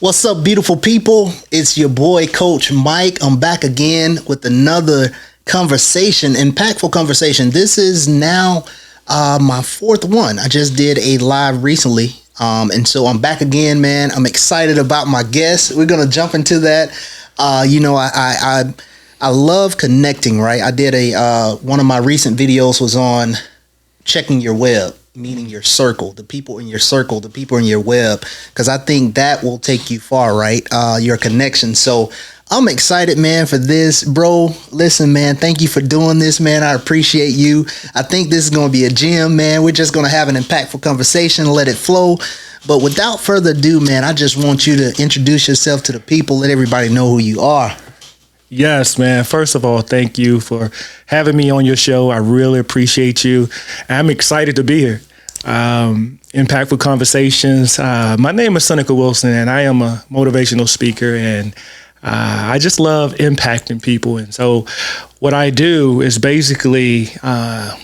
What's up, beautiful people? It's your boy, Coach Mike. I'm back again with another conversation, impactful conversation. This is now my fourth one. I just did a live recently. And so I'm back again, man. I'm excited about my guests. We're going to jump into that. I love connecting, right? I did one of my recent videos was on checking your web, meaning your circle, the people in your circle, the people in your web, because I think that will take you far, right? Your connection. So I'm excited, man, for this, bro. Listen, man, thank you for doing this, man. I appreciate you. I think this is going to be a gem, man. We're just going to have an impactful conversation, let it flow. But without further ado, man, I just want you to introduce yourself to the people, let everybody know who you are. Yes, man. First of all, thank you for having me on your show. I really appreciate you. I'm excited to be here. Impactful conversations. My name is Seneca Wilson, and I am a motivational speaker, and I just love impacting people. And so what I do is basically I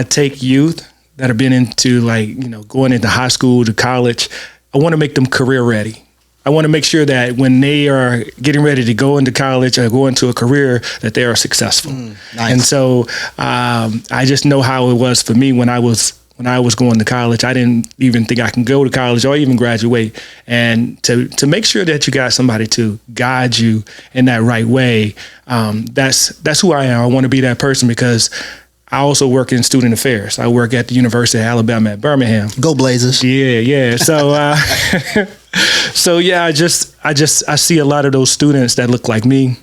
take youth that have been into going into high school to college. I want to make them career ready. I want to make sure that when they are getting ready to go into college or go into a career, that they are successful. Nice. And so I just know how it was for me when I was going to college. I didn't even think I can go to college or even graduate. And to make sure that you got somebody to guide you in that right way, that's who I am. I want to be that person because I also work in student affairs. I work at the University of Alabama at Birmingham. Go Blazers. Yeah. So, I see a lot of those students that look like me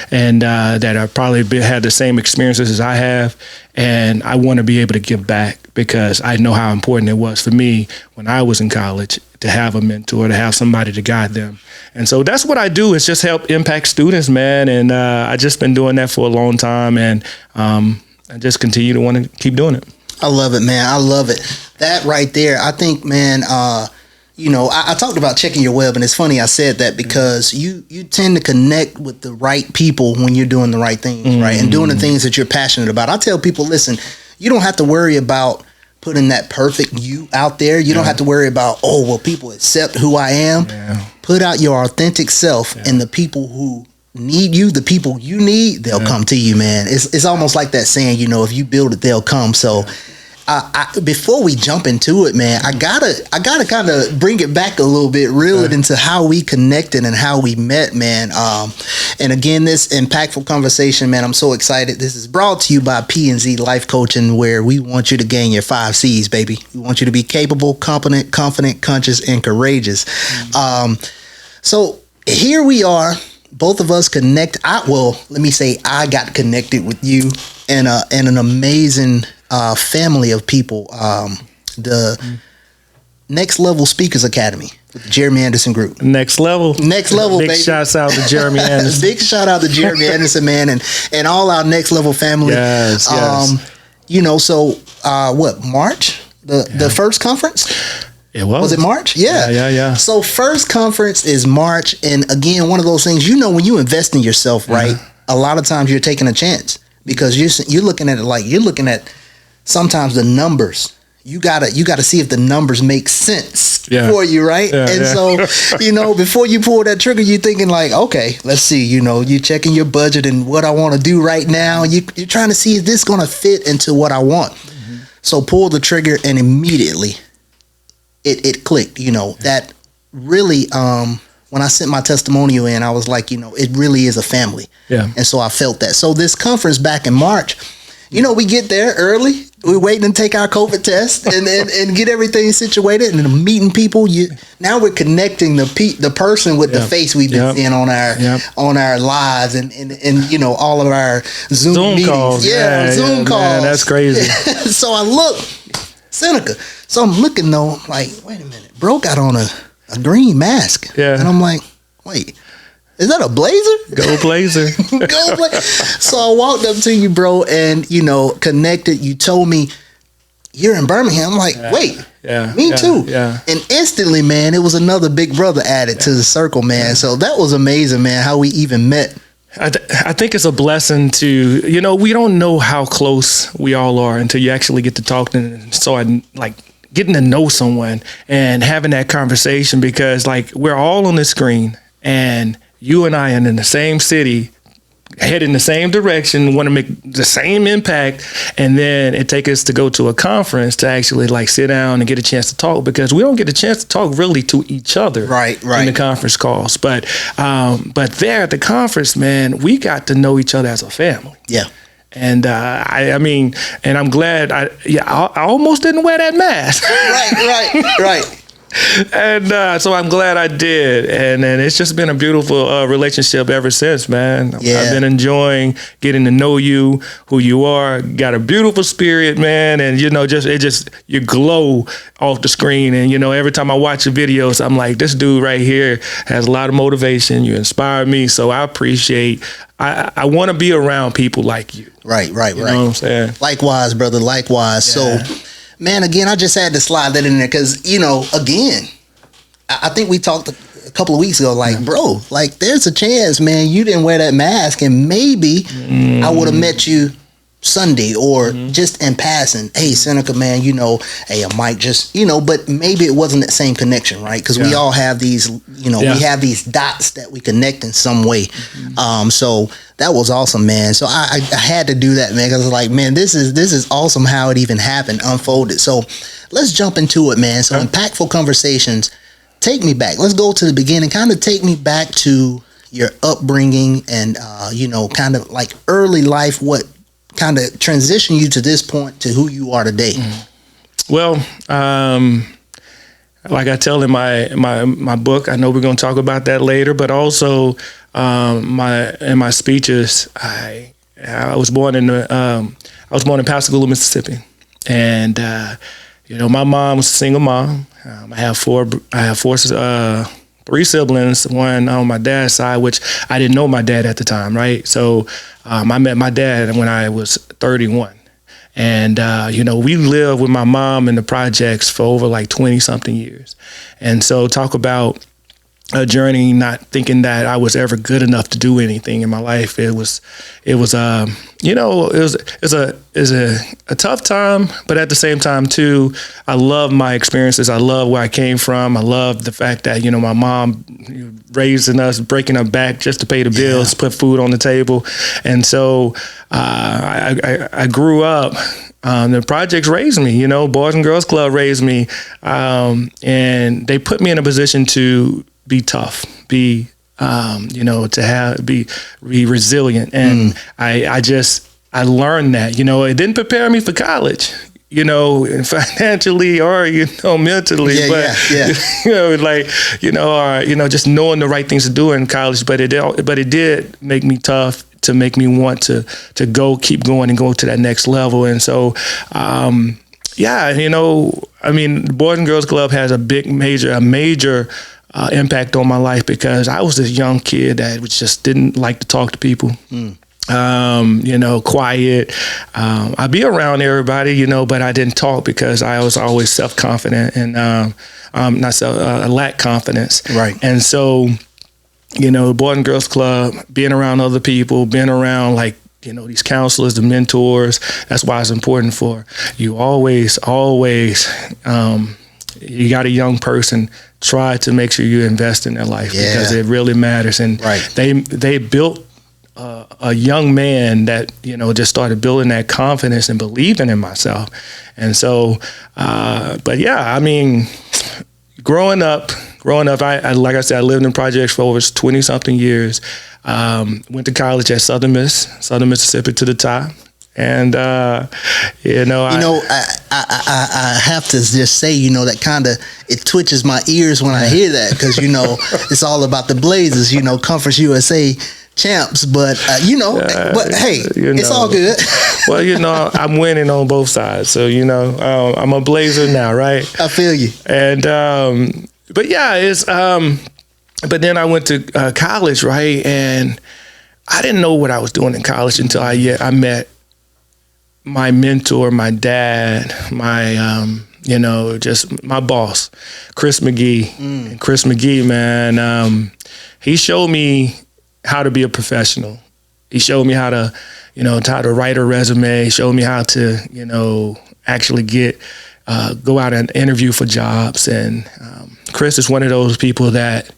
and that have probably had the same experiences as I have. And I want to be able to give back because I know how important it was for me when I was in college to have a mentor, to have somebody to guide them. And so that's what I do, is just help impact students, man. And I just been doing that for a long time. And I just continue to want to keep doing it. I love it, man. I love it. That right there, I think, man, I talked about checking your web, and it's funny I said that because you tend to connect with the right people when you're doing the right things, right? And doing the things that you're passionate about. I tell people, listen, you don't have to worry about putting that perfect you out there. You don't have to worry about, will people accept who I am? Yeah. Put out your authentic self, and the people who need you, the people you need, they'll come to you, man. It's almost like that saying, if you build it, they'll come. So before we jump into it, man, I gotta kind of bring it back a little bit, reel it into how we connected and how we met, man. And again, this impactful conversation, man, I'm so excited. This is brought to you by P&Z Life Coaching, where we want you to gain your 5 C's, baby. We want you to be capable, competent, confident, conscious, and courageous. So here we are. Both of us connect. Let me say I got connected with you and an amazing family of people. The Next Level Speakers Academy with the Jeremy Anderson Group. Next level, Big baby. Shouts out to Jeremy Anderson. Big shout out to Jeremy Anderson, man, and all our Next Level family. Yes. March? The first conference? It was. Was it March? Yeah. So first conference is March. And again, one of those things, when you invest in yourself, right, a lot of times you're taking a chance because you're looking at it like you're looking at sometimes the numbers. You gotta see if the numbers make sense for you, right? So, before you pull that trigger, you're thinking like, okay, let's see, you're checking your budget and what I want to do right now. You're trying to see if this going to fit into what I want. So pull the trigger and immediately it clicked, that really, when I sent my testimonial in, I was like, it really is a family. Yeah. And so I felt that. So this conference back in March, we get there early. We're waiting to take our COVID test and get everything situated and meeting people. Now we're connecting the person with the face we've been seeing on our lives and all of our Zoom meetings. Calls. Zoom calls. Man, that's crazy. So I look, Seneca. So I'm looking though, like, wait a minute, bro got on a green mask. Yeah. And I'm like, wait. Is that a blazer? Go blazer. Go blazer. So I walked up to you, bro, and, connected. You told me you're in Birmingham. I'm like, wait, me too. Yeah. And instantly, man, it was another big brother added to the circle, man. So that was amazing, man, how we even met. I think it's a blessing to, we don't know how close we all are until you actually get to talk to them. So getting to know someone and having that conversation, because like we're all on the screen and you and I are in the same city, head in the same direction, want to make the same impact, and then it takes us to go to a conference to actually like sit down and get a chance to talk, because we don't get a chance to talk really to each other in the conference calls. But there at the conference, man, we got to know each other as a family. Yeah. And I mean, and I'm glad I almost didn't wear that mask. Right. And so I'm glad I did, and it's just been a beautiful relationship ever since, man. Yeah. I've been enjoying getting to know you, who you are. Got a beautiful spirit, man, and you glow off the screen. And every time I watch your videos, I'm like, this dude right here has a lot of motivation. You inspire me, so I appreciate. I want to be around people like you. Right. You know what I'm saying? Likewise, brother. Likewise. Yeah. So. Man, again, I just had to slide that in there because, again, I think we talked a couple of weeks ago, like, bro, like, there's a chance, man, you didn't wear that mask, and maybe I would have met you Sunday or just in passing. Hey, Seneca, man, hey, I might just, but maybe it wasn't that same connection, right? Because we all have these, we have these dots that we connect in some way. So that was awesome, man. So I had to do that, man, because I was like, man, this is awesome how it even happened, unfolded. So let's jump into it, man. So Impactful Conversations, take me back. Let's go to the beginning. Kind of take me back to your upbringing and, kind of like early life, what kind of transitioned you to this point to who you are today. Well, like I tell in my book, I know we're going to talk about that later, but also in my speeches, I was born in Pascagoula, Mississippi, and my mom was a single mom. I have three siblings, one on my dad's side, which I didn't know my dad at the time, right? So I met my dad when I was 31. And, we lived with my mom in the projects for over like 20 something years. And so talk about a journey, not thinking that I was ever good enough to do anything in my life. It was a tough time, but at the same time too, I love my experiences. I love where I came from. I love the fact that, my mom raising us, breaking her back just to pay the bills, put food on the table. And so, I grew up, the projects raised me, Boys and Girls Club raised me. And they put me in a position to be tough, be resilient. And I learned that, it didn't prepare me for college, financially or, mentally, just knowing the right things to do in college. But it did make me tough to make me want to keep going and go to that next level. And so, the Boys and Girls Club has a major impact on my life, because I was this young kid that just didn't like to talk to people. Quiet. I'd be around everybody, but I didn't talk because I was always self-confident and I lacked confidence. Right. And so, Boys and Girls Club, being around other people, being around these counselors, the mentors, that's why it's important for you always, you got a young person, try to make sure you invest in their life because it really matters. And they built a young man that, just started building that confidence and believing in myself. And so, growing up, I like I said, I lived in projects for over 20 something years. Went to college at Southern Mississippi to the top. And, I have to just say, that kind of, it twitches my ears when I hear that, because, it's all about the Blazers, Conference USA champs, but, but hey, it's all good. Well, I'm winning on both sides. So, I'm a Blazer now, right? I feel you. And, but then I went to college, right? And I didn't know what I was doing in college until I met my mentor, my dad, my, just my boss, Chris McGee. And Chris McGee, man, he showed me how to be a professional. He showed me how to, how to write a resume. He showed me how to, actually get go out and interview for jobs. And Chris is one of those people that,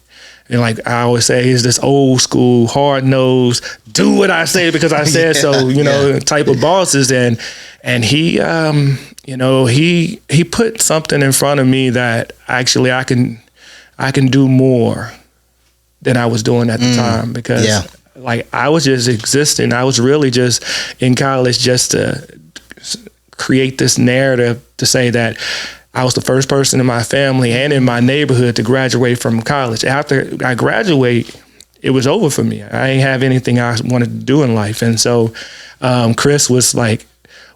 and like I always say, he's this old school, hard nosed, do what I say because I said so, type of bosses. And he, he put something in front of me that actually I can do more than I was doing at the time, because like I was just existing. I was really just in college just to create this narrative to say that I was the first person in my family and in my neighborhood to graduate from college. After I graduate, it was over for me. I ain't have anything I wanted to do in life. And so Chris was like,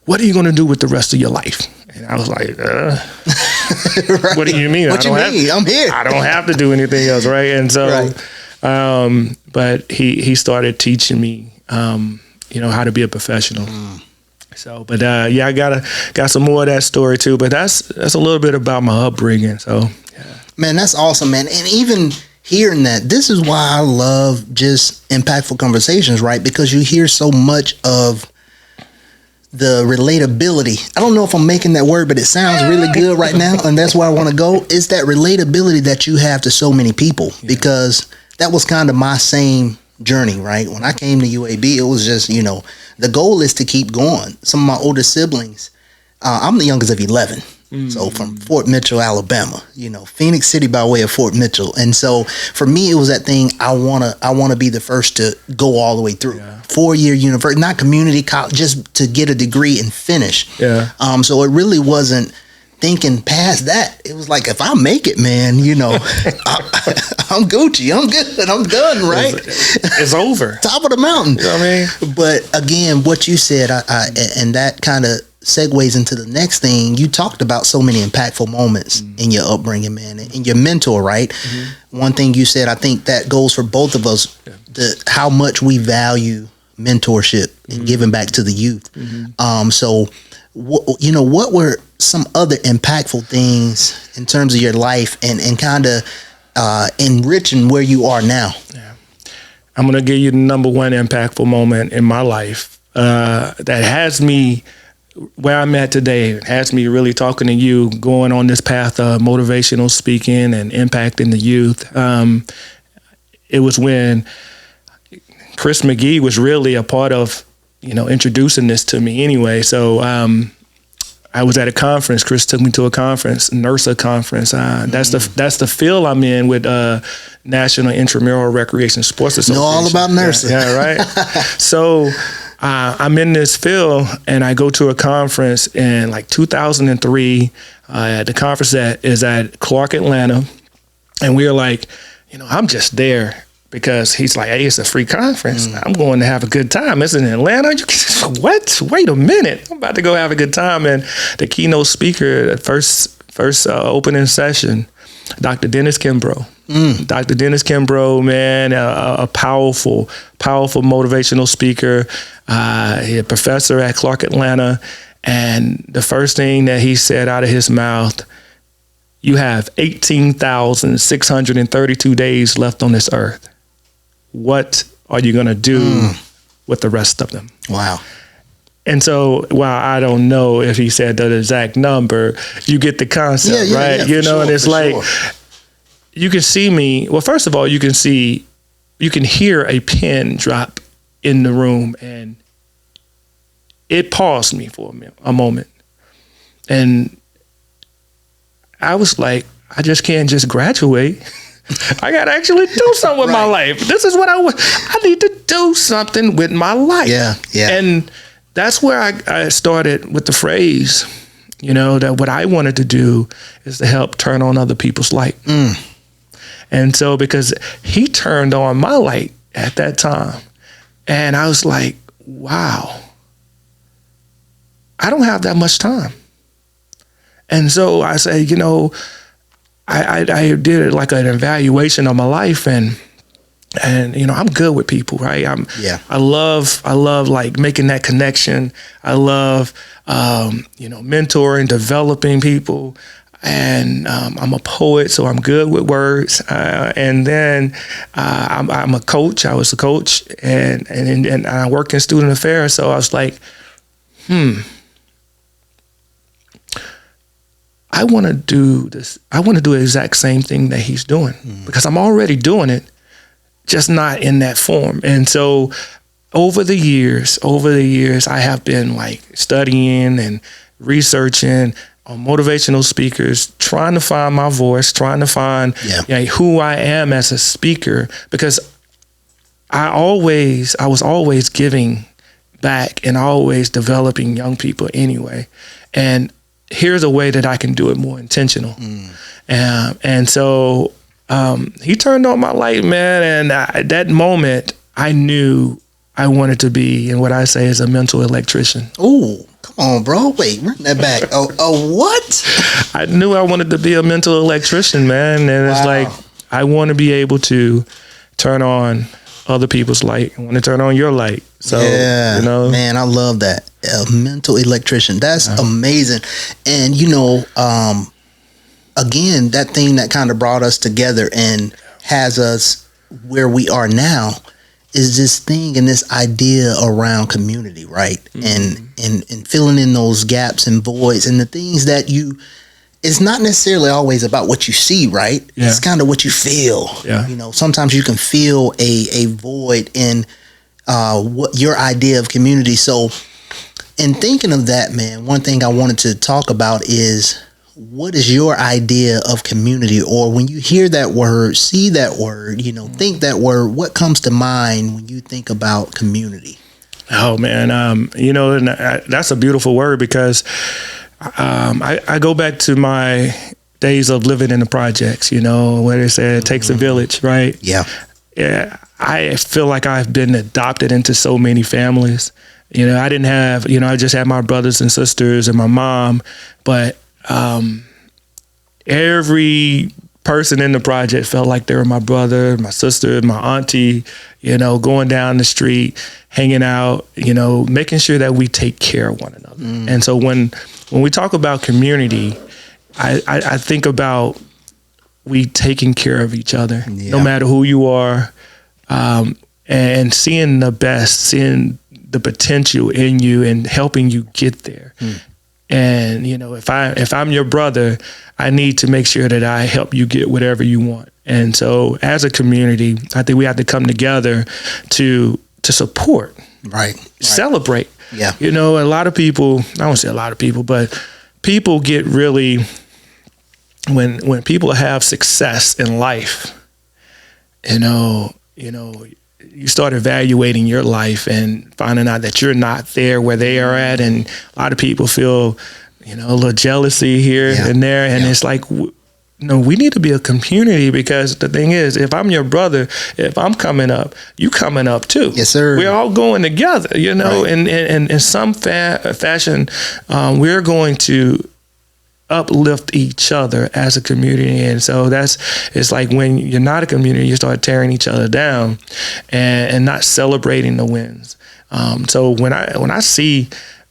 what are you going to do with the rest of your life? And I was like, right. What do you mean? I'm here. I don't have to do anything else, right? And so, but he started teaching me, how to be a professional. So, but I got some more of that story too. But that's a little bit about my upbringing. So, yeah. Man, that's awesome, man. And even hearing that, this is why I love just impactful conversations, right? Because you hear so much of the relatability. I don't know if I'm making that word, but it sounds really good right now. And that's where I want to go. It's that relatability that you have to so many people, because that was kind of my same journey, right? When I came to UAB, it was just, the goal is to keep going. Some of my older siblings, I'm the youngest of 11. So from Fort Mitchell, Alabama, Phoenix City by way of Fort Mitchell. And so for me, it was that thing. I want to be the first to go all the way through 4-year university, not community college, just to get a degree and finish. Yeah. So it really wasn't thinking past that. It was like, if I make it, man, I'm Gucci. I'm good. I'm done, right? It's over. Top of the mountain. You know what I mean? But again, what you said, and that kind of segues into the next thing. You talked about so many impactful moments in your upbringing, man, and your mentor, right? One thing you said, I think that goes for both of us, how much we value mentorship and giving back to the youth. So, what were some other impactful things in terms of your life and kind of enriching where you are now? Yeah. I'm going to give you the number one impactful moment in my life that has me where I'm at today. It has me really talking to you, going on this path of motivational speaking and impacting the youth. It was when Chris McGee was really a part of, introducing this to me anyway. So I was at a conference. Chris took me to a conference, NERSA conference. That's the field I'm in with National Intramural Recreation Sports Association. Know all about NERSA. Yeah, right. So I'm in this field, and I go to a conference in like 2003. The conference is at Clark, Atlanta, and we are like, I'm just there because he's like, hey, it's a free conference. I'm going to have a good time. It's in Atlanta. What? Wait a minute. I'm about to go have a good time. And the keynote speaker, the first opening session, Dr. Dennis Kimbrough. Dr. Dennis Kimbrough, man, a powerful motivational speaker. He's a professor at Clark, Atlanta. And the first thing that he said out of his mouth, you have 18,632 days left on this earth. What are you going to do with the rest of them? Wow. And so, while I don't know if he said the exact number, you get the concept, right? And it's like, you can see me. Well, first of all, you can hear a pin drop in the room, and it paused me for a moment. And I was like, I just can't just graduate. I got to actually do something with my life. This is what I need to do something with my life. Yeah. And that's where I started with the phrase, that what I wanted to do is to help turn on other people's light. And so, because he turned on my light at that time, and I was like, wow, I don't have that much time. And so I say, I did like an evaluation of my life, and I'm good with people, right? I love like making that connection. I love mentoring, developing people, and I'm a poet, so I'm good with words. And then I'm a coach. I was a coach, and I work in student affairs. So I was like, I want to do this. I want to do the exact same thing that he's doing because I'm already doing it, just not in that form. And so over the years, I have been like studying and researching on motivational speakers, trying to find my voice, trying to find who I am as a speaker, because I was always giving back and always developing young people anyway. And here's a way that I can do it more intentional. And so he turned on my light, man. And at that moment, I knew I wanted to be in what I say is a mental electrician. Oh, come on, bro. Wait, run that back. What? I knew I wanted to be a mental electrician, man. And it's like, I want to be able to turn on other people's light. I want to turn on your light. So, yeah, man, I love that. A mental electrician. That's amazing. And, again, that thing that kind of brought us together and has us where we are now is this thing and this idea around community, right? And filling in those gaps and voids and the things that it's not necessarily always about what you see, right? Yeah. It's kind of what you feel. Yeah. Sometimes you can feel a void in what your idea of community. So in thinking of that, man, one thing I wanted to talk about is, what is your idea of community? Or when you hear that word, see that word, think that word, what comes to mind when you think about community? Oh, man. And that's a beautiful word because I go back to my days of living in the projects, where they say it takes a village, right? Yeah. Yeah. I feel like I've been adopted into so many families. I didn't have, I just had my brothers and sisters and my mom, but every person in the project felt like they were my brother, my sister, my auntie, going down the street, hanging out, making sure that we take care of one another. And so when we talk about community, I think about we taking care of each other, no matter who you are, and seeing the best, seeing the potential in you and helping you get there. And, if I'm your brother, I need to make sure that I help you get whatever you want. And so as a community, I think we have to come together to support, right. Celebrate. Yeah. A lot of people, I won't say a lot of people, but people get really, when people have success in life, you start evaluating your life and finding out that you're not there where they are at. And a lot of people feel, a little jealousy here and there. And it's like, we need to be a community, because the thing is, if I'm your brother, if I'm coming up, you coming up too. Yes, sir. We're all going together, Right. and in some fashion, we're going to uplift each other as a community. And so it's like when you're not a community, you start tearing each other down and not celebrating the wins. So when I see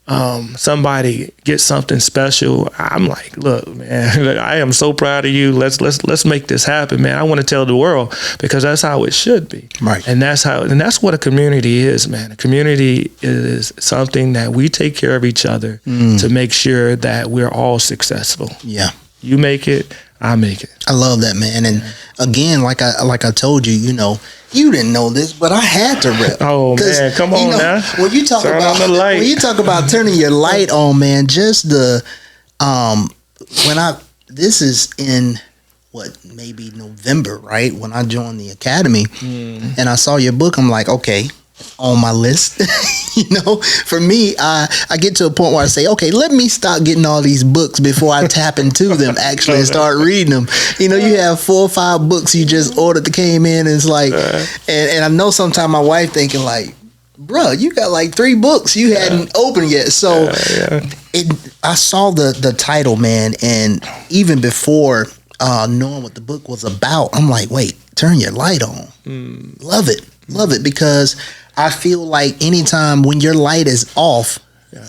somebody get something special, I'm like, look, man, I am so proud of you. Let's make this happen, man. I want to tell the world, because that's how it should be. Right. And that's what a community is, man. A community is something that we take care of each other to make sure that we're all successful. Yeah. You make it, I make it. I love that, man. And again, like I told you, you didn't know this, but I had to rep. Oh man, come on now. When you talk Turn about on the light. when you talk about turning your light on, man, just the this is in maybe November, right? When I joined the academy and I saw your book, I'm like, okay, on my list. For me, I get to a point where I say, okay, let me stop getting all these books before I tap into them actually and start reading them. You have 4 or 5 books you just ordered that came in, and it's like, and I know sometimes my wife thinking like, bruh, you got like 3 books you hadn't opened yet. So I saw the title, man, and even before knowing what the book was about, I'm like, wait, turn your light on. Love it, because I feel like anytime when your light is off,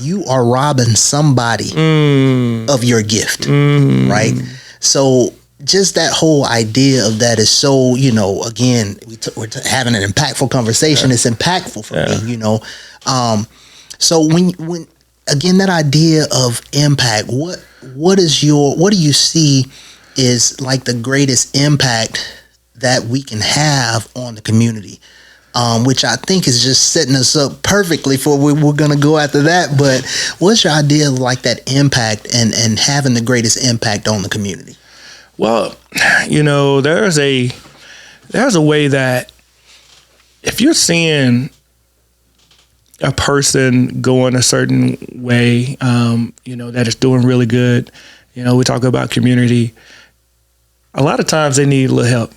you are robbing somebody of your gift, right? So just that whole idea of that is so, again, we're having an impactful conversation. It's impactful for me, So when again, that idea of impact, what do you see is like the greatest impact that we can have on the community? Which I think is just setting us up perfectly for we're going to go after that. But what's your idea of like that impact and having the greatest impact on the community? Well, there's a way that if you're seeing a person going a certain way, that is doing really good, we talk about community. A lot of times they need a little help.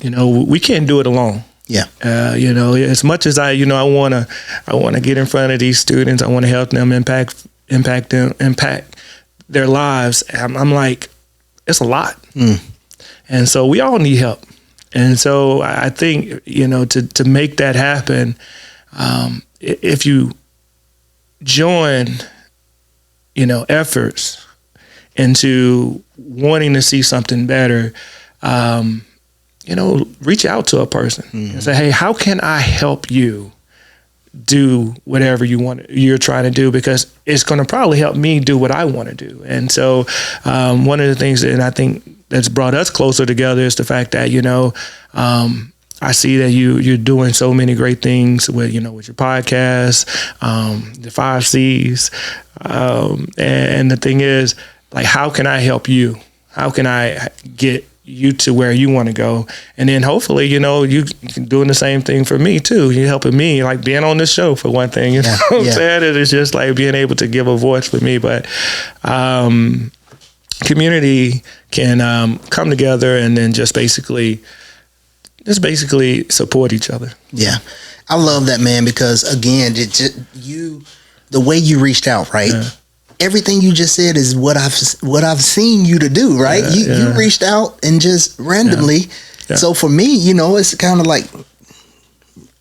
We can't do it alone. Yeah. As much as I want to get in front of these students, I want to help them impact their lives. I'm like, it's a lot. And so we all need help. And so I think, to make that happen, if you join, efforts into wanting to see something better, reach out to a person and say, hey, how can I help you do whatever you're trying to do? Because it's going to probably help me do what I want to do. And so one of the things that I think that's brought us closer together is the fact that, I see that you're doing so many great things with your podcast, the 5 C's. And the thing is, like, how can I help you? How can I get you to where you want to go? And then hopefully, you doing the same thing for me too. You're helping me, like being on this show for one thing, what I'm saying? It's just like being able to give a voice for me. But community can come together and then just basically support each other. Yeah. I love that, man, because again, the way you reached out, right? Yeah. Everything you just said is what I've seen you to do, right? You reached out and just randomly. Yeah. So for me, it's kind of like,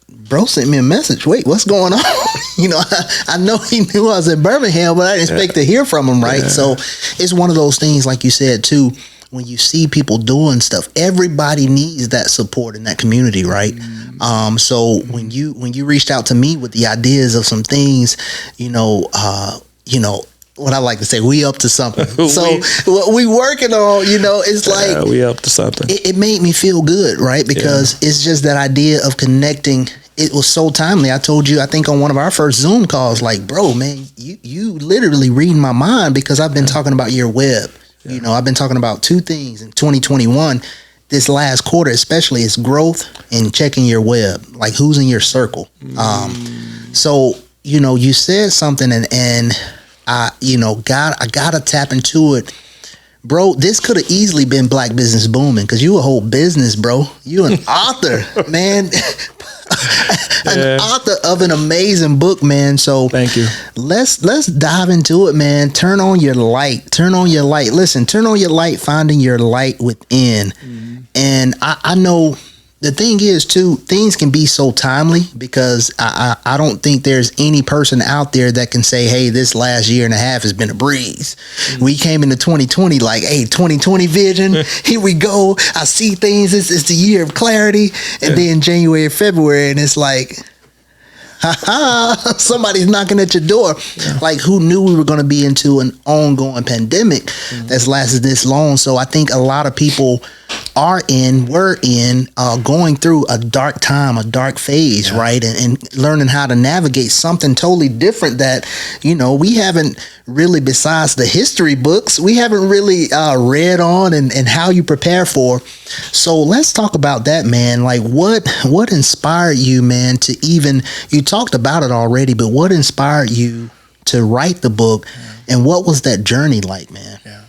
bro sent me a message. Wait, what's going on? I know he knew I was in Birmingham, but I didn't expect to hear from him, right? Yeah. So it's one of those things, like you said too, when you see people doing stuff, everybody needs that support in that community, right? So when you reached out to me with the ideas of some things, what I like to say, we up to something. So what we working on, it's like we up to something. It made me feel good, right? Because it's just that idea of connecting. It was so timely. I told you, I think on one of our first Zoom calls, like, bro, man, you literally reading my mind, because I've been talking about your web. Yeah. I've been talking about 2 things in 2021. This last quarter, especially, is growth and checking your web, like who's in your circle. So you said something, and I gotta tap into it, bro. This could have easily been Black Business Booming, because you a whole business, bro. You an author, man. An author of an amazing book, man. So thank you. Let's dive into it, man. Turn on your light. Listen, turn on your light, finding your light within. And I know the thing is too, things can be so timely, because I don't think there's any person out there that can say, hey, this last year and a half has been a breeze. We came into 2020 like, hey, 2020 vision, here we go. I see things. It's the year of clarity. And then January, February, and it's like, somebody's knocking at your door. Yeah. Like, who knew we were going to be into an ongoing pandemic that's lasted this long? So I think a lot of people were going through a dark time, a dark phase, right? And learning how to navigate something totally different that, we haven't really, besides the history books, we haven't really read on and how you prepare for. So let's talk about that, man. Like, what inspired you, man, to even, you talked about it already, but what inspired you to write the book, and what was that journey like, man? Yeah.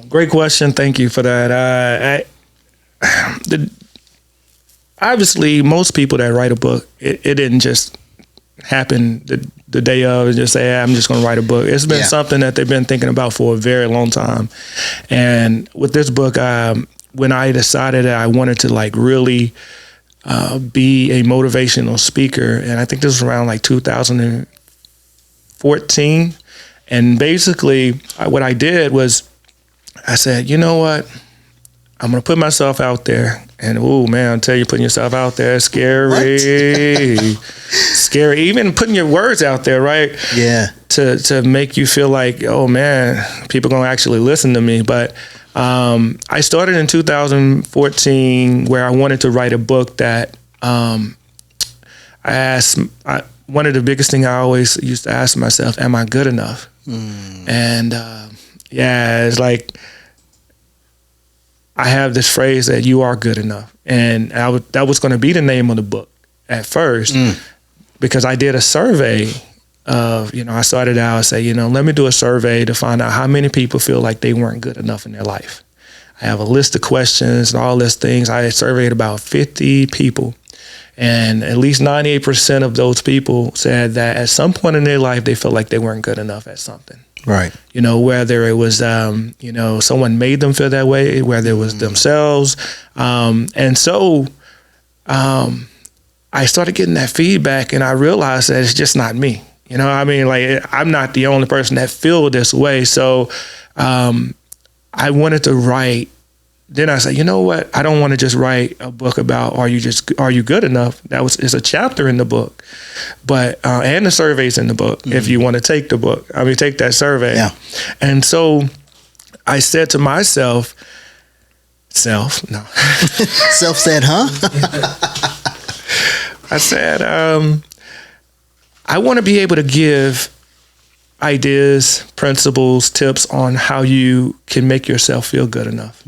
Great question. Thank you for that. Obviously, most people that write a book, it didn't just happen the day of and just say, hey, I'm just going to write a book. It's been something that they've been thinking about for a very long time. And with this book, when I decided that I wanted to really be a motivational speaker, and I think this was around 2014. And basically, what I did was, I said, you know what? I'm going to put myself out there. And, oh, man, I'll tell you, putting yourself out there is scary. scary. Even putting your words out there, right? Yeah. To make you feel like, oh man, people gonna actually listen to me. But I started in 2014 where I wanted to write a book that one of the biggest things I always used to ask myself, am I good enough? And it's like I have this phrase that you are good enough. And that was going to be the name of the book at first because I did a survey of, I started out and say, let me do a survey to find out how many people feel like they weren't good enough in their life. I have a list of questions and all these things. I had surveyed about 50 people. And at least 98% of those people said that at some point in their life, they felt like they weren't good enough at something. Right. Whether it was, someone made them feel that way, whether it was themselves. And so I started getting that feedback and I realized that it's just not me. I'm not the only person that feel this way. So I wanted to write. Then I said, you know what? I don't want to just write a book about are you good enough? It's a chapter in the book, but and the survey's in the book. If you want to take the book, take that survey. Yeah. And so I said to myself, self said, huh? I said, I want to be able to give ideas, principles, tips on how you can make yourself feel good enough.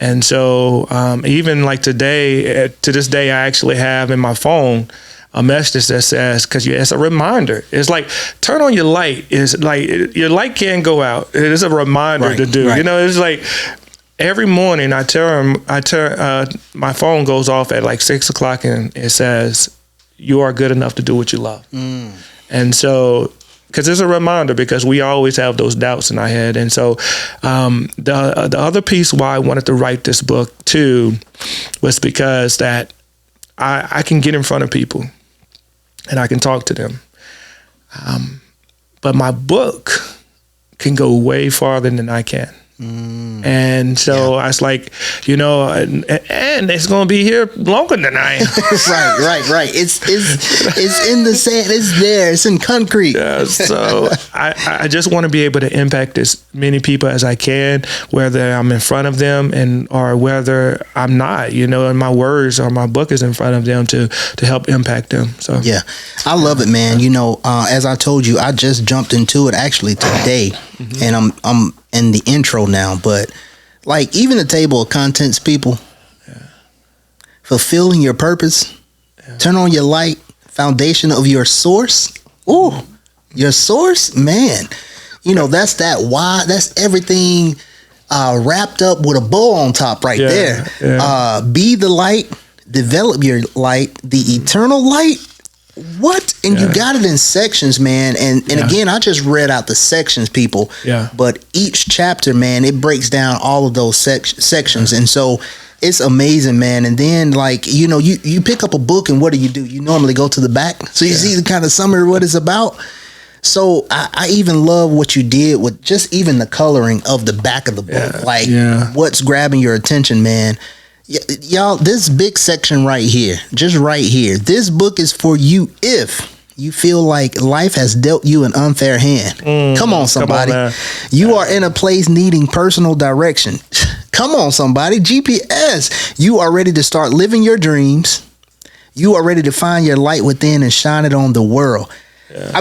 And so even like today, to this day, I actually have in my phone a message that says, because it's a reminder. It's like, turn on your light. It's like, your light can't go out. It is a reminder to do. Right. It's like every morning I turn my phone goes off at like 6 o'clock and it says, you are good enough to do what you love. And so, because it's a reminder, because we always have those doubts in our head. And so the other piece why I wanted to write this book too was because that I can get in front of people and I can talk to them. But my book can go way farther than I can. And so I was like, and it's going to be here longer than I am. Right. It's in the sand. It's there. It's in concrete. Yeah, so I just want to be able to impact as many people as I can, whether I'm in front of them or whether I'm not, and my words or my book is in front of them to help impact them. So yeah, I love it, man. As I told you, I just jumped into it actually today, and I'm in the intro now, but like even the table of contents, people, fulfilling your purpose, turn on your light, foundation of your source. Ooh, your source, man. That's that why. That's everything wrapped up with a bow on top right there. Yeah. Be the light, develop your light, the eternal light. What? And you got it in sections, man. And again, I just read out the sections, people. Yeah. But each chapter, man, it breaks down all of those sections. And so it's amazing, man. And then like, you pick up a book and what do? You normally go to the back. So you see the kind of summary of what it's about. So I even love what you did with just even the coloring of the back of the book. What's grabbing your attention, man. Y'all, this big section right here, just right here, this book is for you if you feel like life has dealt you an unfair hand. Come on, somebody. You are in a place needing personal direction. Come on, somebody. GPS. You are ready to start living your dreams. You are ready to find your light within and shine it on the world. Yeah.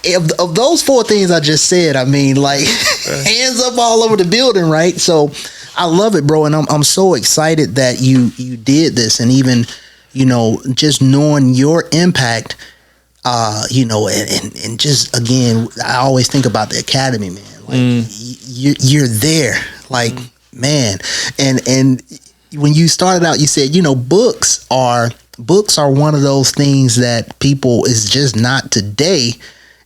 Of those 4 things I just said, hands up all over the building, right? So I love it, bro, and I'm so excited that you did this, and even just knowing your impact, and just again, I always think about the academy, man. Like you're there, like man, and when you started out, you said books are one of those things that people is just not today.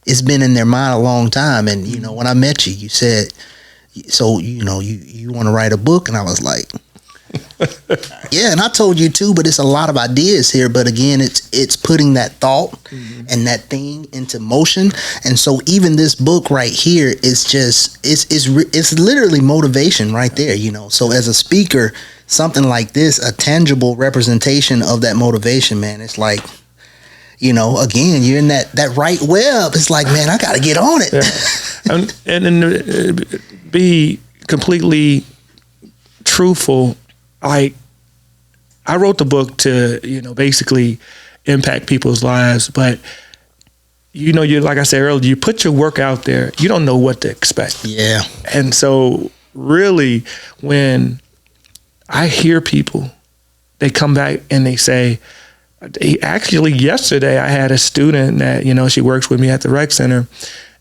It's been in their mind a long time, and when I met you, you said, so you want to write a book, and I was like, yeah, and I told you too, but it's a lot of ideas here. But again, it's putting that thought and that thing into motion. And so even this book right here is just it's literally motivation right there. So as a speaker, something like this, a tangible representation of that motivation, man. It's like, again, you're in that right web. It's like, man, I got to get on it. Yeah. and be completely truthful. Like, I wrote the book to, basically impact people's lives, but you like I said earlier, you put your work out there, you don't know what to expect. Yeah. And so really, when I hear people, they come back and they say, actually yesterday I had a student that, she works with me at the rec center,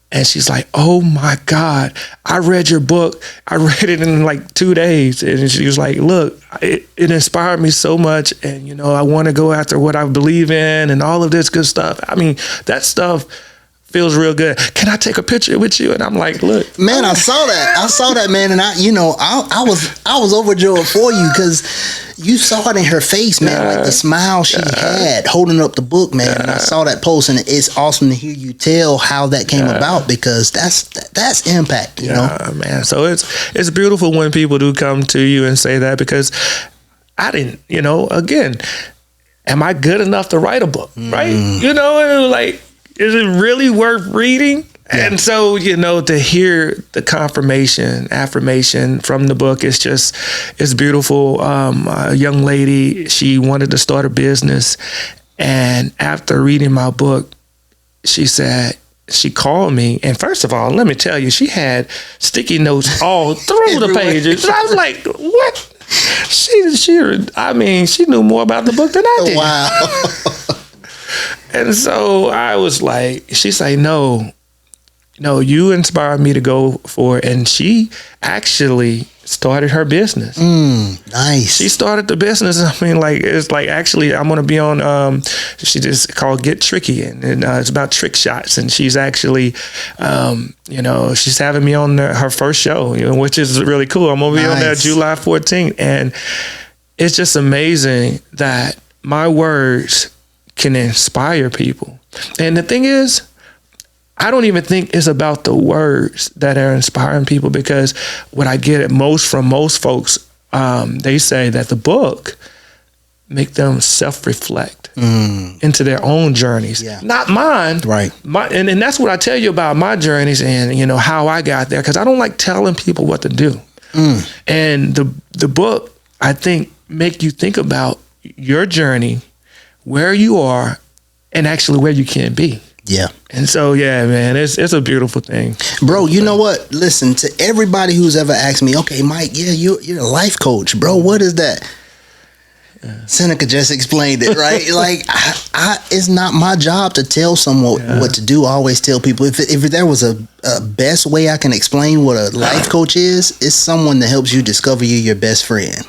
and she's like, oh my God, I read your book. I read it in like 2 days. And she was like, look, it inspired me so much. And, I want to go after what I believe in and all of this good stuff. I mean, that stuff feels real good. Can I take a picture with you? And I'm like, look, man, I saw that, man. And I was overjoyed for you, because you saw it in her face, man, like the smile she had holding up the book, man. And I saw that post, and it's awesome to hear you tell how that came about, because that's impact, you know, man. So it's beautiful when people do come to you and say that, because I didn't, again, am I good enough to write a book, right? Like, is it really worth reading? Yeah. And so, to hear the affirmation from the book, it's beautiful. A young lady, she wanted to start a business. And after reading my book, she called me. And first of all, let me tell you, she had sticky notes all through the pages. And I was like, what? She knew more about the book than I did. Wow. And so I was like, she's like, no, you inspired me to go for it. And she actually started her business. Nice. She started the business. I mean, actually, I'm going to be on, she just called Get Tricky. And it's about trick shots. And she's actually, she's having me on her first show, which is really cool. I'm going to be on there July 14th. And it's just amazing that my words can inspire people. And the thing is, I don't even think it's about the words that are inspiring people, because what I get from most folks, they say that the book make them self-reflect into their own journeys, not mine. Right. And that's what I tell you about my journeys and, how I got there, because I don't like telling people what to do. And the book, I think, make you think about your journey, where you are, and actually where you can be. Yeah. And so, man, it's a beautiful thing. Bro, you know what? Listen, to everybody who's ever asked me, okay, Mike, you're a life coach, bro. What is that? Seneca just explained it, right? Like, it's not my job to tell someone what to do. I always tell people, if there was a best way I can explain what a life coach is, it's someone that helps you discover your best friend.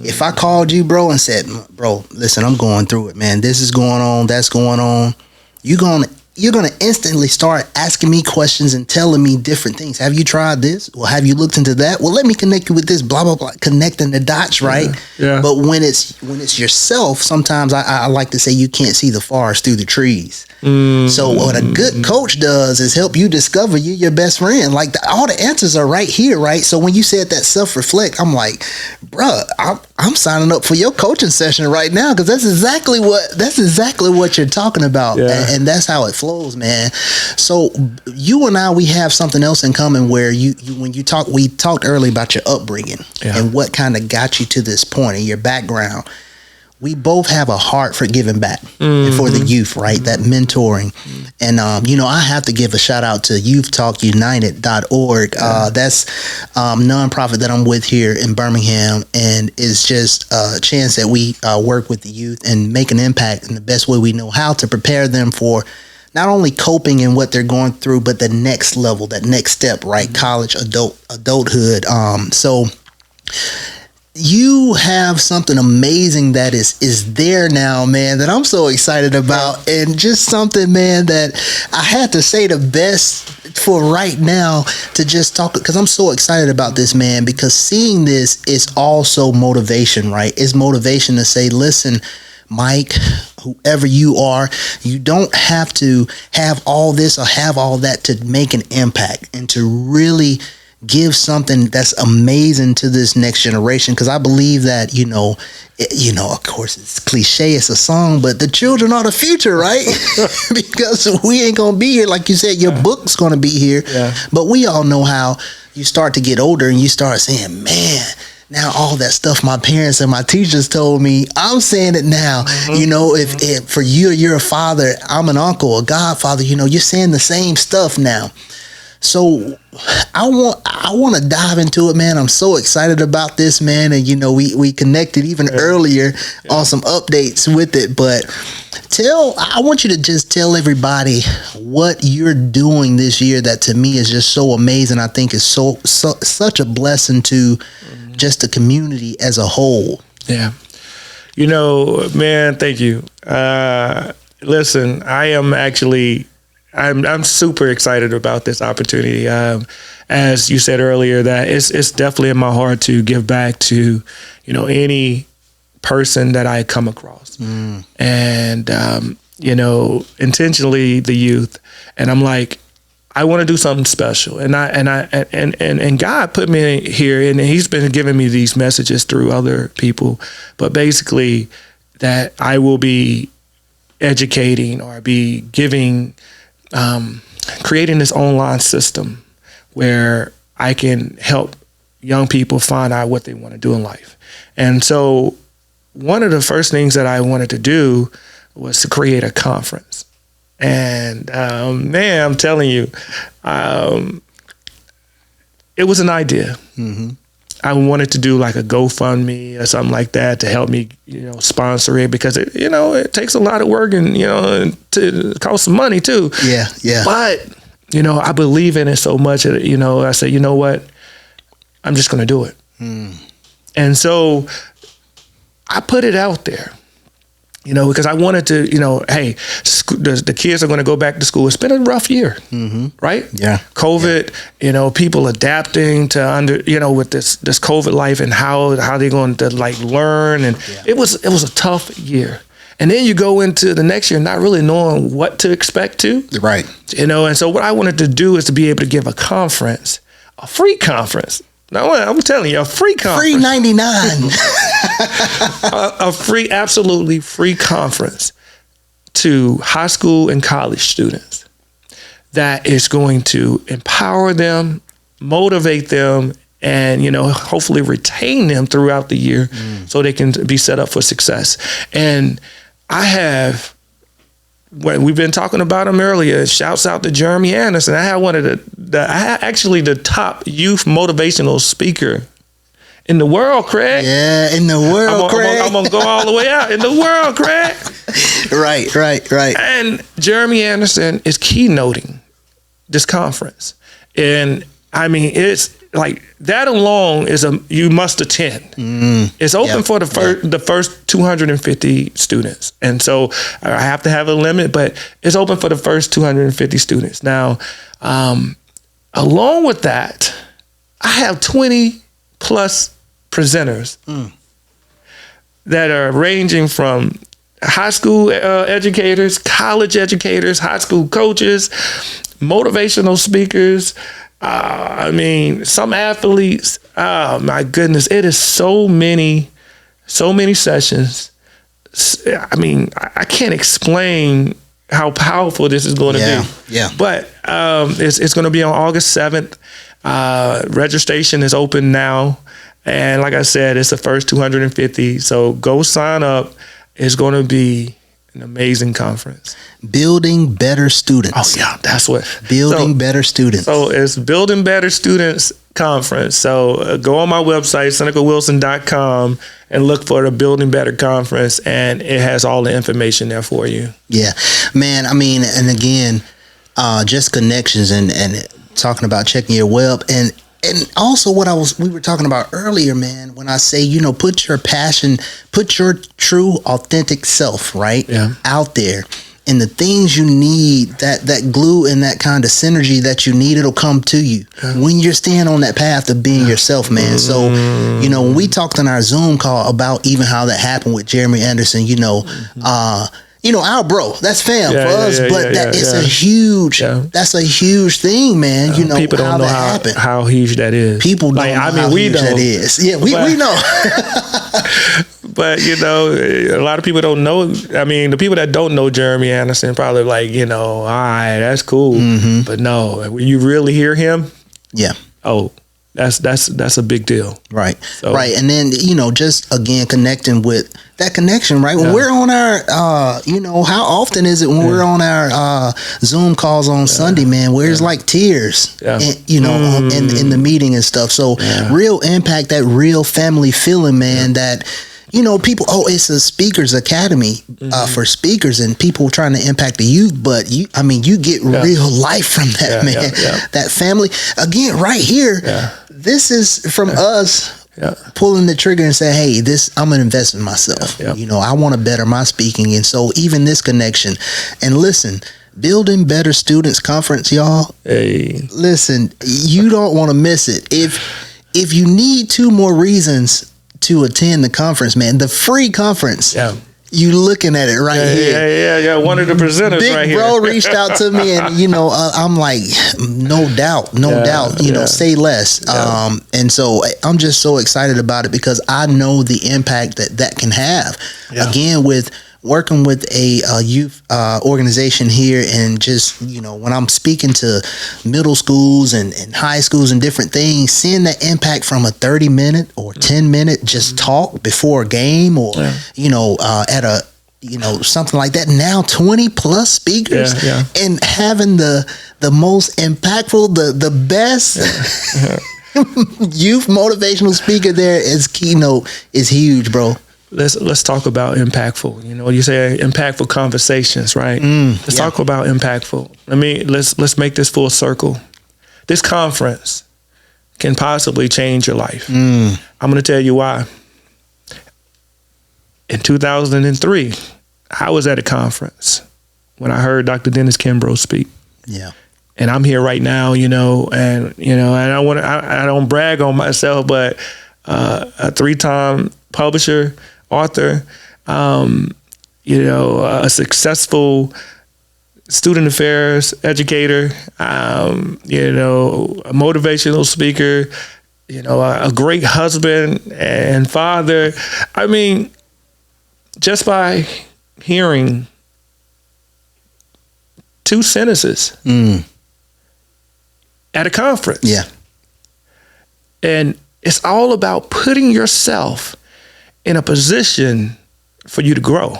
If I called you, bro, and said, bro, listen, I'm going through it, man. This is going on. That's going on. You're going to instantly start asking me questions and telling me different things. Have you tried this? Well, have you looked into that? Well, let me connect you with this, blah, blah, blah, connecting the dots, right? Yeah. But when it's yourself, sometimes I like to say you can't see the forest through the trees. So what a good coach does is help you discover your best friend. Like, all the answers are right here, right? So when you said that self-reflect, I'm like, bruh, I'm signing up for your coaching session right now, because that's exactly what you're talking about. And that's how it flows, man. So you and I, we have something else in common, where we talked earlier about your upbringing and what kind of got you to this point and your background. We both have a heart for giving back and for the youth, right? That mentoring. And, I have to give a shout out to youthtalkunited.org. That's a nonprofit that I'm with here in Birmingham, and it's just a chance that we work with the youth and make an impact in the best way we know how, to prepare them for not only coping in what they're going through, but the next level, that next step, right? College, adulthood. So you have something amazing that is there now, man, that I'm so excited about. And just something, man, that I had to say the best for right now to just talk, because I'm so excited about this, man, because seeing this is also motivation, right? It's motivation to say, listen, Mike, whoever you are, you don't have to have all this or have all that to make an impact and to really give something that's amazing to this next generation. Because I believe that, of course, it's cliche, it's a song, but the children are the future, right? Because we ain't going to be here. Like you said, your book's going to be here. Yeah. But we all know how you start to get older and you start saying, man, now all that stuff my parents and my teachers told me, I'm saying it now. If for you're a father, I'm an uncle, a godfather, you're saying the same stuff now. So I want to dive into it, man. I'm so excited about this, man. And we connected even earlier on some updates with it. But I want you to just tell everybody what you're doing this year that to me is just so amazing. I think is such a blessing to just the community as a whole. Yeah. Man, thank you. Listen, I'm super excited about this opportunity. As you said earlier, that it's definitely in my heart to give back to, any person that I come across, and intentionally the youth. And I'm like, I want to do something special, and God put me here, and He's been giving me these messages through other people, but basically that I will be educating or be giving. Creating this online system where I can help young people find out what they want to do in life. And so one of the first things that I wanted to do was to create a conference. And man, I'm telling you, it was an idea. Mm-hmm. I wanted to do like a GoFundMe or something like that to help me, sponsor it, because it takes a lot of work and it costs some money too. Yeah, yeah. But I believe in it so much that I said, you know what, I'm just going to do it. And so I put it out there. Because I wanted to, hey, the kids are going to go back to school. It's been a rough year, right? Yeah. COVID, people adapting to with this COVID life and how they're going to learn. And it was a tough year. And then you go into the next year not really knowing what to expect to. Right. And so what I wanted to do is to be able to give a free conference. No, I'm telling you, a free conference. Free 99. Absolutely free conference to high school and college students that is going to empower them, motivate them, and, hopefully retain them throughout the year so they can be set up for success. And we've been talking about him earlier. Shouts out to Jeremy Anderson. I had one of the top youth motivational speaker in the world, Craig. Yeah, in the world, Craig. I'm gonna go all the way out in the world, Craig. Right. And Jeremy Anderson is keynoting this conference, and I mean it's like that alone is you must attend. It's open for the first 250 students. And so I have to have a limit, but it's open for the first 250 students. Now, along with that, I have 20 plus presenters that are ranging from high school educators, college educators, high school coaches, motivational speakers, some athletes. Oh my goodness, it is so many sessions. I mean, I can't explain how powerful this is going to be. Yeah. But it's going to be on August 7th. Registration is open now, and like I said, it's the first 250. So go sign up. It's going to be an amazing conference. Building Better Students. Oh, yeah, that's what. Building Better Students. So it's Building Better Students Conference. So go on my website, senecawilson.com, and look for the Building Better Conference, and it has all the information there for you. Yeah, man, I mean, and again, just connections and talking about checking your web and also what we were talking about earlier, man, when I say, put your passion, put your true authentic self, right? Yeah. Out there. And the things you need, that glue and that kind of synergy that you need, it'll come to you when you're staying on that path of being yourself, man. So, when we talked on our Zoom call about even how that happened with Jeremy Anderson, our bro, that's fam Yeah, for us, but it's a huge, that's a huge thing, man. People don't know how huge that is. People don't know how huge that is. Yeah, we know. But a lot of people don't know. I mean, the people that don't know Jeremy Anderson probably like, all right, that's cool. Mm-hmm. But no, when you really hear him, that's a big deal. Right. So, right. And then, just again connecting with that connection, right? When we're on our how often is it when we're on our Zoom calls on Sunday, man, where it's like tears in the meeting and stuff. So real impact, that real family feeling, man, that people, it's a speakers academy for speakers and people trying to impact the youth, but you get real life from that, man. That family, again, right here, this is from us pulling the trigger and say, hey, I'm going to invest in myself. I want to better my speaking. And so even this connection, and listen, Building Better Students Conference, y'all, listen, you don't want to miss it. If you need 2 more reasons to attend the conference, man, the free conference. You looking at it here. Yeah. One of the presenters Big right here. Big bro reached out to me, and I'm like, no doubt. Say less. And so I'm just so excited about it because I know the impact that can have. Again, with working with a youth organization here, and just when I'm speaking to middle schools and high schools and different things, seeing the impact from a 30-minute or 10-minute just talk before a game, or at a something like that. Now 20 plus speakers, and having the most impactful, the best youth motivational speaker there as keynote is huge, bro. Let's talk about impactful. You say impactful conversations, right? Let's talk about impactful. Let's make this full circle. This conference can possibly change your life. I'm going to tell you why. In 2003, I was at a conference when I heard Dr. Dennis Kimbrough speak. And I'm here right now, and I don't brag on myself, but a 3-time publisher, author, a successful student affairs educator, a motivational speaker, a great husband and father. Just by hearing 2 sentences at a conference. And it's all about putting yourself in a position for you to grow.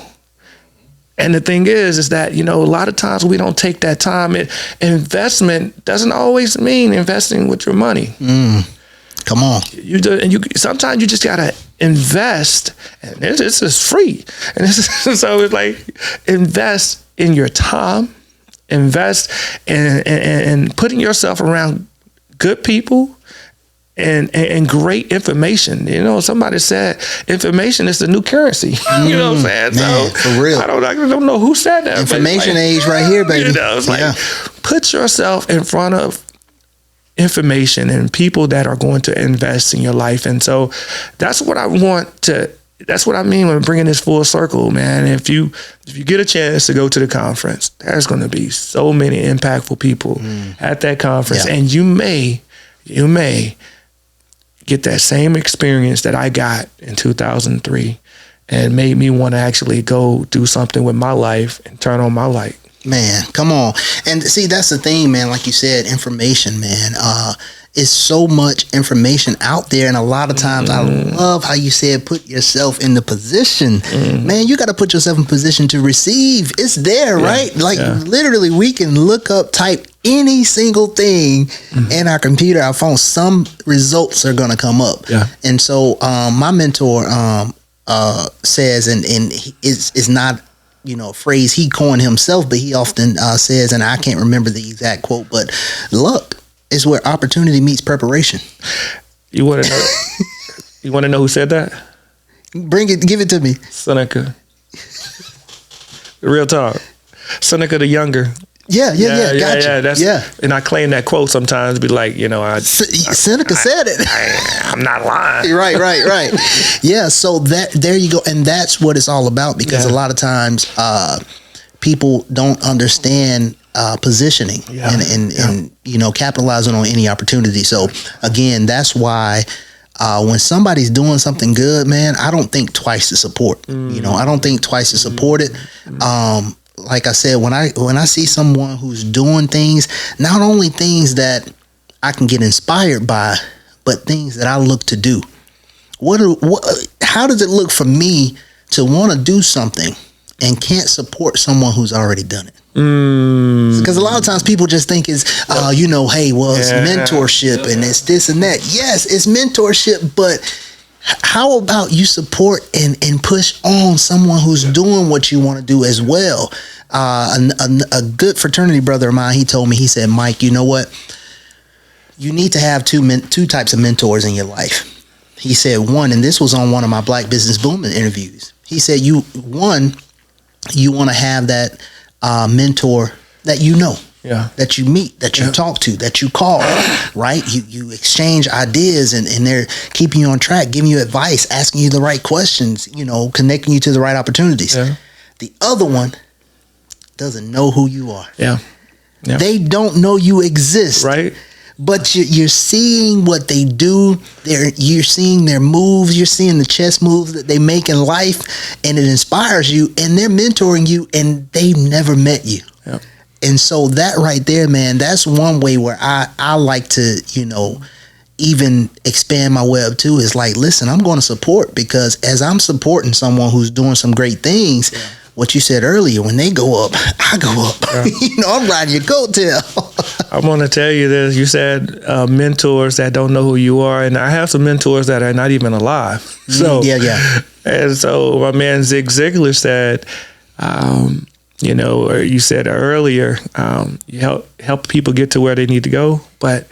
And the thing is that, a lot of times we don't take that time. Investment doesn't always mean investing with your money. Come on. Sometimes you just got to invest, and it's just free. And so it's like, invest in your time, invest in putting yourself around good people, and great information. Somebody said information is the new currency. You know what I'm saying? Man, so, for real. I don't know who said that. Information age right here, baby. It's like, put yourself in front of information and people that are going to invest in your life. And so that's what I mean when bringing this full circle, man. If you get a chance to go to the conference, there's going to be so many impactful people at that conference. And you may get that same experience that I got in 2003 and made me want to actually go do something with my life and turn on my light. Man, come on. And see, that's the thing, man. Like you said, information, man. Is so much information out there. And a lot of times I love how you said, put yourself in the position. Man, you got to put yourself in position to receive. It's there, right? Like literally we can look up, type any single thing in our computer, our phone. Some results are going to come up. And so my mentor says, and it's not, a phrase he coined himself, but he often says, and I can't remember the exact quote, but luck is where opportunity meets preparation. You want to know? You want to know who said that? Bring it, give it to me. Seneca. Real talk. Seneca the younger. Gotcha. And I claim that quote sometimes, be like, Seneca said it. I'm not lying. Right. Yeah. So there you go, and that's what it's all about, because a lot of times people don't understand positioning and capitalizing on any opportunity. So again, that's why when somebody's doing something good, man, I don't think twice to support. I don't think twice to support it. Like I said, when I see someone who's doing things, not only things that I can get inspired by, but things that I look to do. How does it look for me to want to do something and can't support someone who's already done it? Because a lot of times people just think it's, it's mentorship and it's this and that. Yes, it's mentorship, but how about you support and push on someone who's doing what you want to do as well? A good fraternity brother of mine, he told me, he said, Mike, you know what? You need to have two types of mentors in your life. He said, one, and this was on one of my Black Business Booming interviews. He said, you want to have that mentor that that you meet, that you talk to, that you call, right? You exchange ideas and they're keeping you on track, giving you advice, asking you the right questions, connecting you to the right opportunities. Yeah. The other one doesn't know who you are. Yeah. They don't know you exist. Right. But you're seeing what they do. You're seeing their moves. You're seeing the chess moves that they make in life, and it inspires you. And they're mentoring you, and they've never met you. Yeah. And so that right there, man, that's one way where I like to, even expand my web too. Is like, listen, I'm going to support, because as I'm supporting someone who's doing some great things. Yeah. What you said earlier, when they go up, I go up. Yeah. I'm riding your coattail. I want to tell you this. You said mentors that don't know who you are, and I have some mentors that are not even alive. So and so my man Zig Ziglar said, or you said earlier, you help people get to where they need to go. But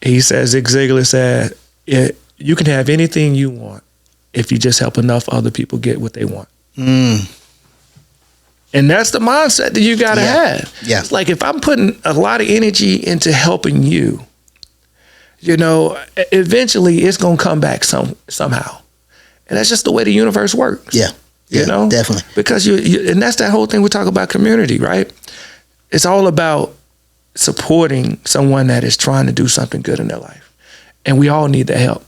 he said, Zig Ziglar said, you can have anything you want if you just help enough other people get what they want. And that's the mindset that you got to have. Yeah. It's like, if I'm putting a lot of energy into helping you, eventually it's going to come back somehow. And that's just the way the universe works. Yeah. Definitely. Because and that's that whole thing we talk about, community, right? It's all about supporting someone that is trying to do something good in their life. And we all need the help.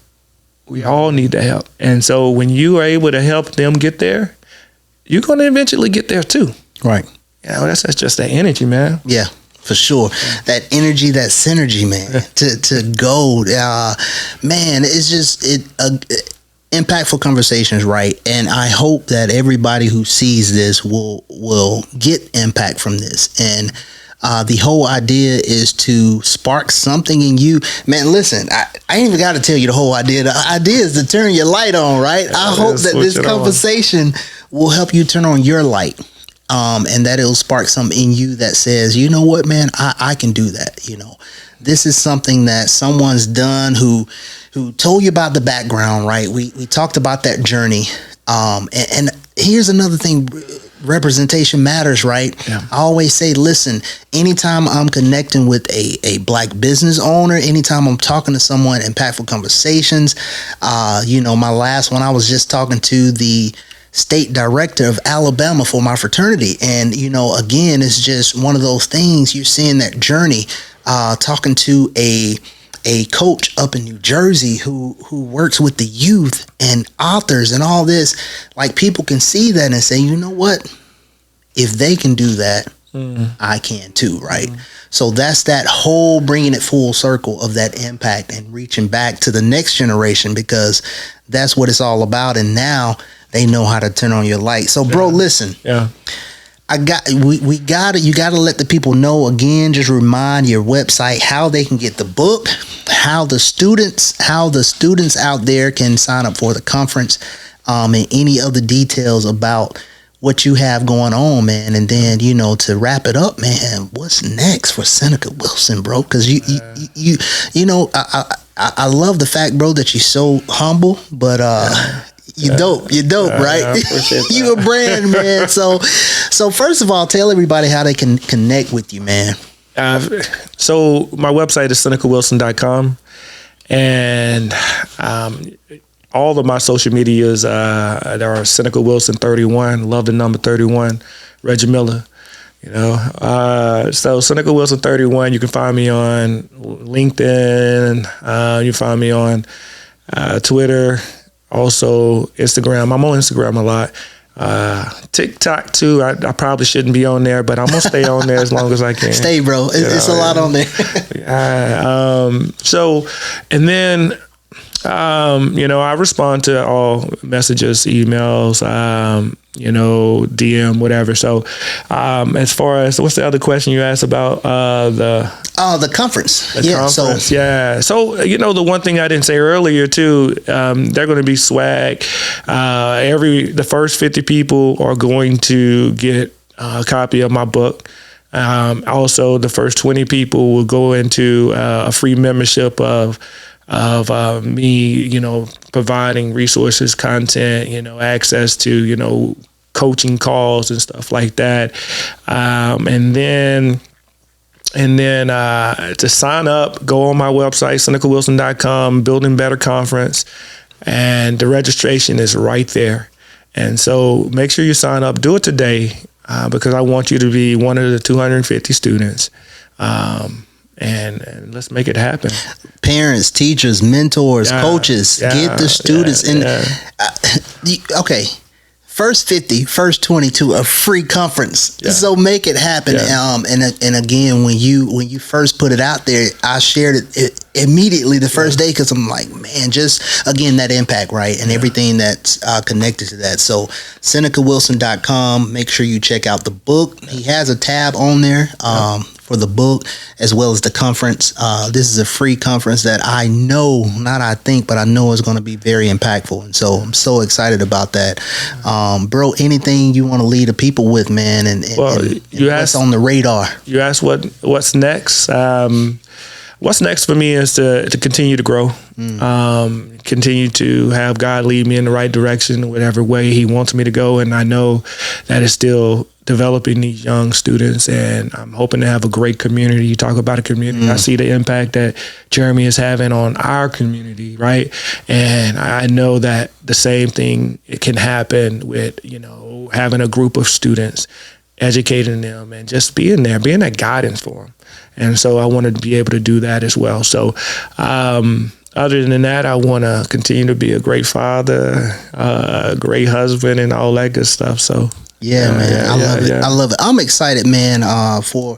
And so when you are able to help them get there, you're going to eventually get there too. Right. That's just that energy, man. Yeah, for sure. That energy, that synergy, man, to go. Man, it's just impactful conversations, right? And I hope that everybody who sees this will get impact from this. And the whole idea is to spark something in you. Man, listen, I ain't even got to tell you the whole idea. The idea is to turn your light on, right? I hope that this conversation will help you turn on your light, and that it'll spark something in you that says, you know what, man, I can do that. This is something that someone's done who told you about the background, right? We talked about that journey. And here's another thing. Representation matters, right? Yeah. I always say, listen, anytime I'm connecting with a Black business owner, anytime I'm talking to someone, impactful conversations, my last one, I was just talking to the state director of Alabama for my fraternity. And, again, it's just one of those things. You're seeing that journey, talking to a coach up in New Jersey who works with the youth and authors and all this. Like, people can see that and say, you know what? If they can do that, I can too, right? So that's that whole bringing it full circle of that impact and reaching back to the next generation, because that's what it's all about. And now they know how to turn on your light. So, bro, listen. Yeah. You got to let the people know, again, just remind your website how they can get the book, how the students out there can sign up for the conference, and any other details about what you have going on, man. And then, to wrap it up, man, what's next for Seneca Wilson, bro? Because I love the fact, bro, that you're so humble, but You dope, right? I appreciate that. You a brand, man. So first of all, tell everybody how they can connect with you, man. So my website is senecawilson.com, and all of my social medias there are Seneca Wilson 31. Love the number 31. Reggie Miller. So Seneca Wilson 31. You can find me on LinkedIn. You can find me on Twitter, also Instagram. I'm on Instagram a lot. TikTok too. I probably shouldn't be on there, but I'm gonna stay on there as long as I can. Stay, bro. It's a lot on there. So, and then, I respond to all messages, emails, DM, whatever. So, as far as what's the other question you asked about the conference? The conference. So, the one thing I didn't say earlier too, they're going to be swag. The first 50 people are going to get a copy of my book. Also, the first 20 people will go into a free membership of me, providing resources, content, access to, coaching calls and stuff like that. And then to sign up, go on my website, senecawilson.com, Building Better Conference, and the registration is right there. And so make sure you sign up. Do it today because I want you to be one of the 250 students. And let's make it happen. Parents, teachers, mentors, coaches, get the students in. Okay. First 50, first 22, a free conference. Yeah. So make it happen. Yeah. And again, when you first put it out there, I shared it immediately the first day because I'm like, man, just again that impact, right, and everything that's connected to that. So SenecaWilson.com. Make sure you check out the book. He has a tab on there. For the book as well as the conference. This is a free conference that I know is going to be very impactful. And so I'm so excited about that. Bro, anything you want to lead the people with, man, and what's on the radar? You asked what's next. What's next for me is to continue to grow, continue to have God lead me in the right direction, whatever way he wants me to go. And I know that it's still developing these young students, and I'm hoping to have a great community. You talk about a community. I see the impact that Jeremy is having on our community, right? And I know that the same thing it can happen with, having a group of students, educating them and just being there, being that guidance for them. And so I wanted to be able to do that as well. So other than that, I want to continue to be a great father, a great husband, and all that good stuff. So yeah, man, I love it. I'm excited, man, for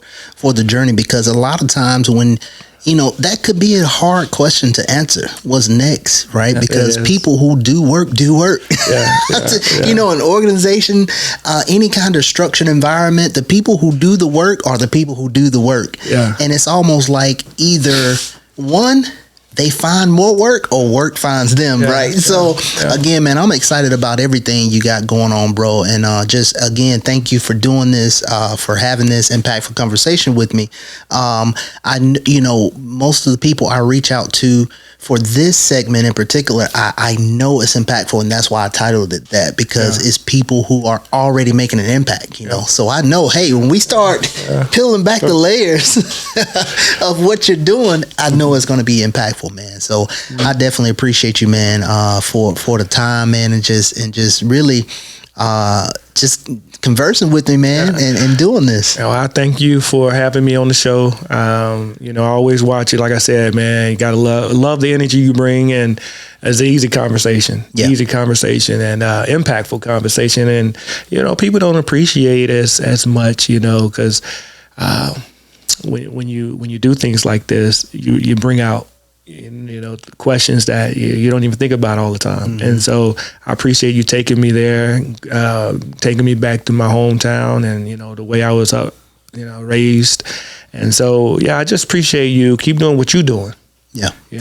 the journey, because a lot of times when that could be a hard question to answer. What's next, right? Because people who do work. An organization, any kind of structured environment, the people who do the work are the people who do the work. Yeah. And it's almost like either one, they find more work, or work finds them, right? So again, man, I'm excited about everything you got going on, bro. And just again, thank you for doing this, for having this impactful conversation with me. Most of the people I reach out to for this segment in particular, I know it's impactful, and that's why I titled it that, because it's people who are already making an impact, So I know, hey, when we start peeling back the layers of what you're doing, I know it's going to be impactful, man. So I definitely appreciate you, man, for the time, man, and just really just conversing with me, man, and doing this. I thank you for having me on the show. I always watch it. Like I said, man, you gotta love the energy you bring, and it's an easy conversation, and impactful conversation. And people don't appreciate as much, because when you do things like this, you bring out questions that you don't even think about all the time. And so I appreciate you taking me there, taking me back to my hometown, and the way I was up, raised. And so I just appreciate you. Keep doing what you're doing.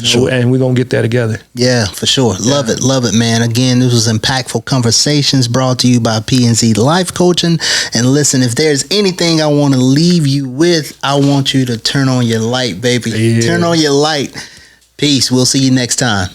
Sure. And we're gonna get there together. Yeah, for sure. Love it, man. Again, this was Impactful Conversations, brought to you by P&Z Life Coaching. And listen, if there's anything I want to leave you with, I want you to turn on your light, baby. Turn on your light. Peace. We'll see you next time.